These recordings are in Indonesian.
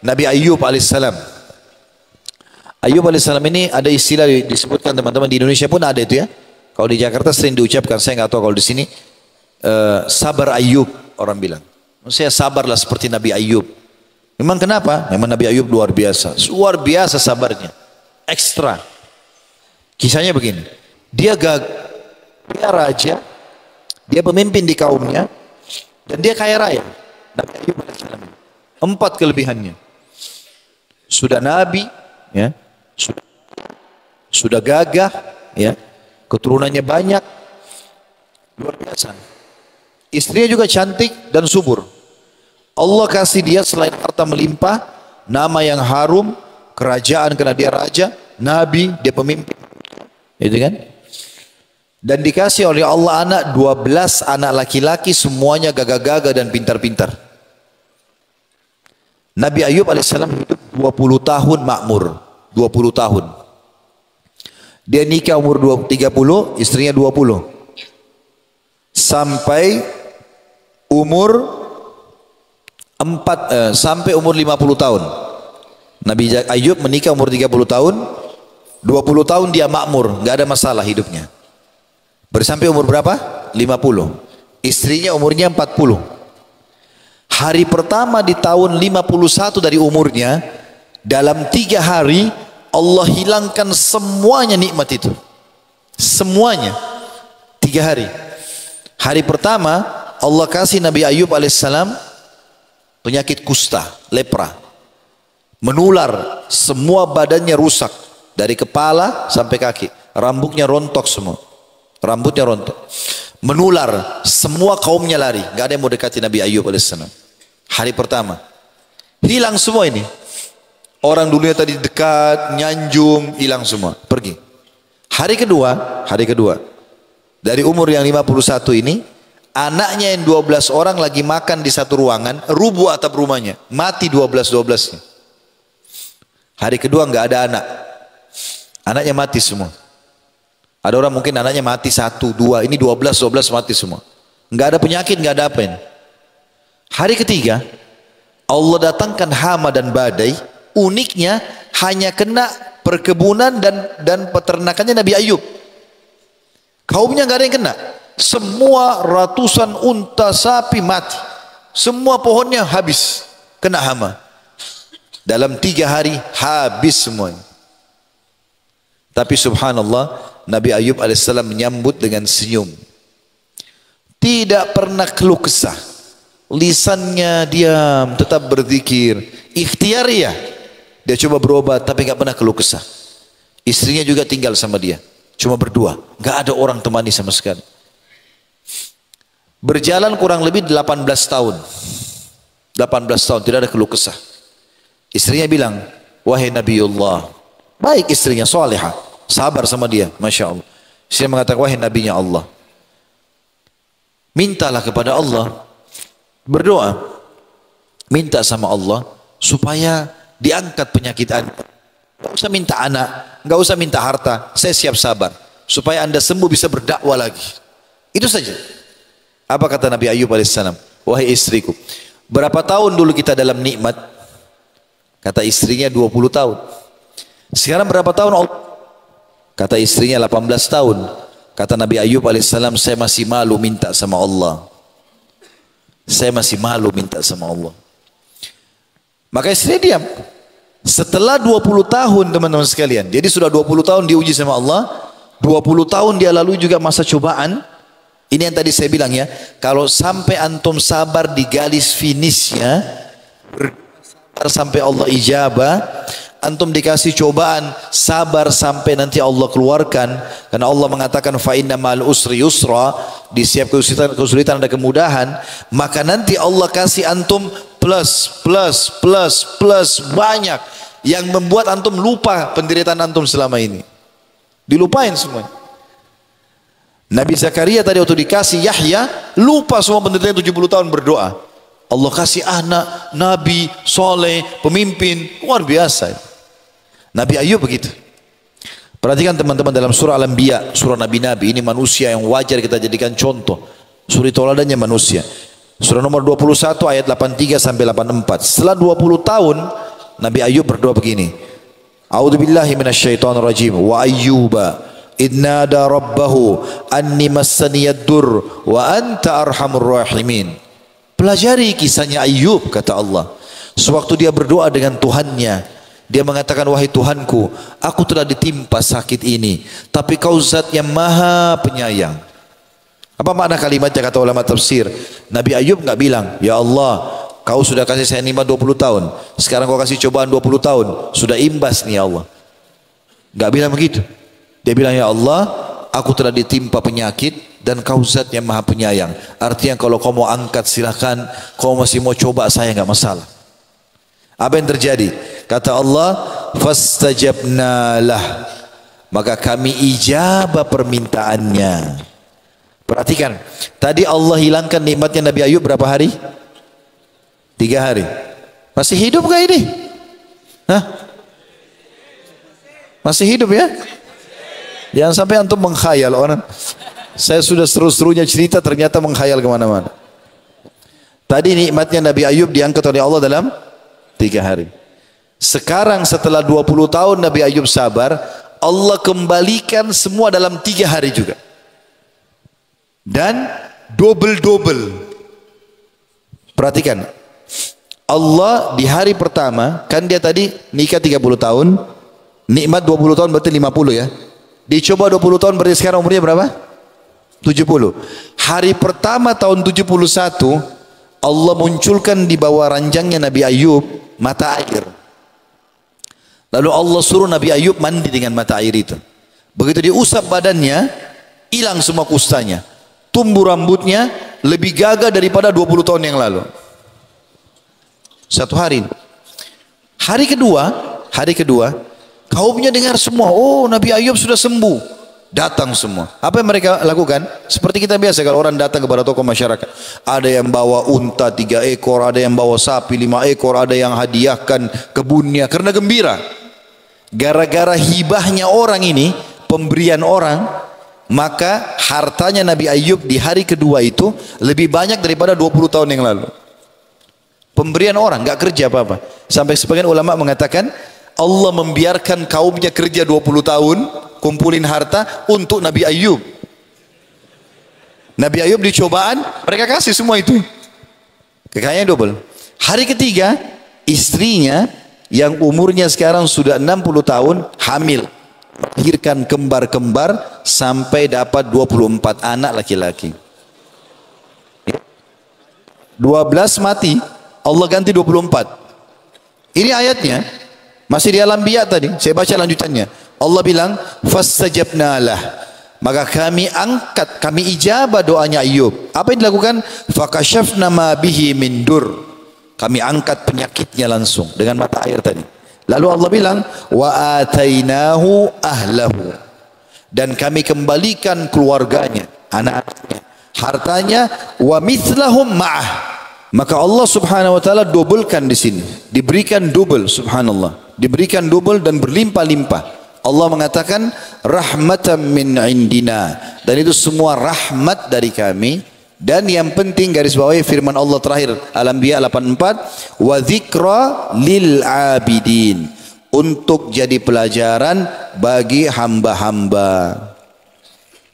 Nabi Ayub alaihissalam. Ayub alaihissalam ini ada istilah disebutkan teman-teman, di Indonesia pun ada itu ya. Kalau di Jakarta sering diucapkan, saya nggak tahu kalau di sini. Sabar Ayub orang bilang. Saya sabarlah seperti Nabi Ayub. Memang kenapa? Memang Nabi Ayub luar biasa sabarnya, ekstra. Kisahnya begini, dia raja, dia pemimpin di kaumnya, dan dia kaya raya. Nabi Ayub alaihissalam. 4 kelebihannya. Sudah nabi, ya, sudah gagah, ya, keturunannya banyak, luar biasa. Istrinya juga cantik dan subur. Allah kasih dia selain harta melimpah, nama yang harum, kerajaan karena dia raja, nabi, dia pemimpin. Itu kan? Dan dikasih oleh Allah anak 12 anak laki-laki, semuanya gagah-gagah dan pintar-pintar. Nabi Ayub alaihissalam hidup 20 tahun makmur, 20 tahun. Dia nikah umur 30, istrinya 20. Sampai umur 50 tahun. Nabi Ayub menikah umur 30 tahun, 20 tahun dia makmur, nggak ada masalah hidupnya. Bersampai umur berapa? 50. Istrinya umurnya 40. Hari pertama di tahun 51 dari umurnya, dalam 3 hari Allah hilangkan semuanya nikmat itu. Semuanya. 3 hari. Hari pertama Allah kasih Nabi Ayub alaihissalam penyakit kusta, lepra. Menular, semua badannya rusak. Dari kepala sampai kaki. Rambutnya rontok semua. Rambutnya rontok. Menular, semua kaumnya lari. Gak ada yang mau dekati Nabi Ayub alaihissalam. Hari pertama. Hilang semua ini. Orang dulunya tadi dekat, nyanjung, hilang semua. Pergi. Hari kedua. Dari umur yang 51 ini, anaknya yang 12 orang lagi makan di satu ruangan, rubuh atap rumahnya. Mati 12-12-nya. Hari kedua nggak ada anak. Anaknya mati semua. Ada orang mungkin anaknya mati 1, 2, ini 12 mati semua. Nggak ada penyakit, nggak ada apa ini. Hari ketiga, Allah datangkan hama dan badai. Uniknya hanya kena perkebunan dan peternakannya Nabi Ayub. Kaumnya nggak ada yang kena. Semua ratusan unta sapi mati. Semua pohonnya habis kena hama. Dalam 3 hari habis semuanya. Tapi subhanallah, Nabi Ayub alaihissalam menyambut dengan senyum. Tidak pernah keluh kesah. Lisannya diam, tetap berzikir. Ikhtiar ya. Dia coba berobat tapi nggak pernah keluh kesah. Istrinya juga tinggal sama dia. Cuma berdua. Nggak ada orang temani sama sekali. Berjalan kurang lebih 18 tahun. 18 tahun tidak ada keluh kesah. Istrinya bilang, wahai Nabiullah. Baik istrinya, salihah. Sabar sama dia, Masya Allah. Istrinya mengatakan, wahai Nabinya Allah. Mintalah kepada Allah. Berdoa. Minta sama Allah supaya diangkat penyakit Anda. Gak usah minta anak, gak usah minta harta. Saya siap sabar. Supaya Anda sembuh bisa berdakwah lagi. Itu saja. Apa kata Nabi Ayub alaihissalam? Wahai istriku, berapa tahun dulu kita dalam nikmat? Kata istrinya 20 tahun. Sekarang berapa tahun? Kata istrinya 18 tahun. Kata Nabi Ayub alaihissalam, saya masih malu minta sama Allah. Saya masih malu minta sama Allah. Maka istrinya diam. Setelah 20 tahun teman-teman sekalian. Jadi sudah 20 tahun diuji sama Allah. 20 tahun dia lalui juga masa cobaan. Ini yang tadi saya bilang ya. Kalau sampai antum sabar di garis finishnya. Sabar sampai Allah ijabah. Antum dikasih cobaan, sabar sampai nanti Allah keluarkan. Karena Allah mengatakan fa inna ma'al usri yusra, di setiap kesulitan ada kemudahan. Maka nanti Allah kasih antum plus banyak yang membuat antum lupa penderitaan antum selama ini. Dilupain semua. Nabi Zakaria tadi waktu dikasih Yahya, lupa semua penderitaan 70 tahun berdoa. Allah kasih anak, nabi, soleh, pemimpin, luar biasa. Nabi Ayub begitu. Perhatikan teman-teman dalam surah Al-Anbiya, surah Nabi-Nabi, ini manusia yang wajar kita jadikan contoh. Suri toladannya manusia. Surah nomor 21 ayat 83 sampai 84. Setelah 20 tahun Nabi Ayub berdoa begini. A'udzubillahi minasyaitonirrajim. Wa ayyuba idnada rabbahu anni massaniyad-dur wa anta arhamur rahimin. Pelajari kisahnya Ayub, kata Allah. Sewaktu dia berdoa dengan Tuhannya, dia mengatakan, wahai Tuhanku, aku telah ditimpa sakit ini, tapi kau zat yang maha penyayang. Apa makna kalimatnya kata ulama tafsir? Nabi Ayub nggak bilang, ya Allah, kau sudah kasih saya nikmat 20 tahun, sekarang kau kasih cobaan 20 tahun, sudah imbas nih ya Allah. Nggak bilang begitu. Dia bilang, ya Allah, aku telah ditimpa penyakit dan kau zat yang maha penyayang. Artinya kalau kau mau angkat silakan, kau masih mau coba saya nggak masalah. Apa yang terjadi? Kata Allah, fastajabna lah, maka kami ijabah permintaannya. Perhatikan, tadi Allah hilangkan nikmatnya Nabi Ayub berapa hari? 3 hari. Masih hidup gak ini? Hah? Masih hidup ya? Jangan sampai antum mengkhayal orang. Saya sudah seru-serunya cerita ternyata mengkhayal kemana-mana. Tadi nikmatnya Nabi Ayub diangkat oleh Allah dalam 3 hari. Sekarang setelah 20 tahun Nabi Ayub sabar, Allah kembalikan semua dalam 3 hari juga. Dan double-double. Perhatikan, Allah di hari pertama, kan dia tadi nikah 30 tahun, nikmat 20 tahun berarti 50 ya. Dicoba 20 tahun berarti sekarang umurnya berapa? 70. Hari pertama tahun 71, Allah munculkan di bawah ranjangnya Nabi Ayub mata air. Lalu Allah suruh Nabi Ayub mandi dengan mata air itu. Begitu diusap badannya, hilang semua kustanya. Tumbuh rambutnya lebih gagah daripada 20 tahun yang lalu. Satu hari. Hari kedua, kaumnya dengar semua, oh Nabi Ayub sudah sembuh. Datang semua. Apa yang mereka lakukan? Seperti kita biasa kalau orang datang kepada tokoh masyarakat. Ada yang bawa unta 3 ekor, ada yang bawa sapi 5 ekor, ada yang hadiahkan kebunnya karena gembira. Gara-gara hibahnya orang ini, pemberian orang, maka hartanya Nabi Ayub di hari kedua itu lebih banyak daripada 20 tahun yang lalu. Pemberian orang, gak kerja apa-apa. Sampai sebagian ulama mengatakan Allah membiarkan kaumnya kerja 20 tahun kumpulin harta untuk Nabi Ayub. Nabi Ayub dicobaan, mereka kasih semua itu. Kekayaannya double. Hari ketiga, istrinya yang umurnya sekarang sudah 60 tahun hamil, melahirkan kembar-kembar sampai dapat 24 anak laki-laki. 12 mati, Allah ganti 24. Ini ayatnya masih di Al-Anbiya tadi. Saya baca lanjutannya. Allah bilang, fastajabna lah, maka kami angkat, kami ijabah doanya Ayub. Apa yang dilakukan? Fakashafna ma bihi min dur. Kami angkat penyakitnya langsung dengan mata air tadi. Lalu Allah bilang, wa atainahu ahlahu, dan kami kembalikan keluarganya, anak-anaknya, hartanya, wa mithlahum ma'ah. Maka Allah subhanahu wa ta'ala dobelkan di sini, diberikan double, subhanallah, diberikan double dan berlimpah-limpah. Allah mengatakan rahmatan min indina, dan itu semua rahmat dari kami. Dan yang penting garis bawahi firman Allah terakhir Al-Anbiya 84, wa dzikra lil abidin, untuk jadi pelajaran bagi hamba-hamba.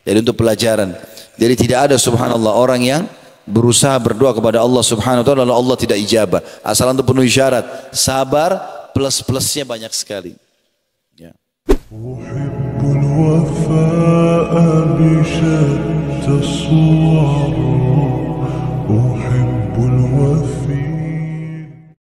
Jadi untuk pelajaran. Jadi tidak ada subhanallah orang yang berusaha berdoa kepada Allah subhanahu wa ta'ala lalu Allah tidak ijabah. Asal untuk penuhi syarat, sabar, plus-plusnya banyak sekali. Ya. Uhibbul wafa'a bi syatta suwar.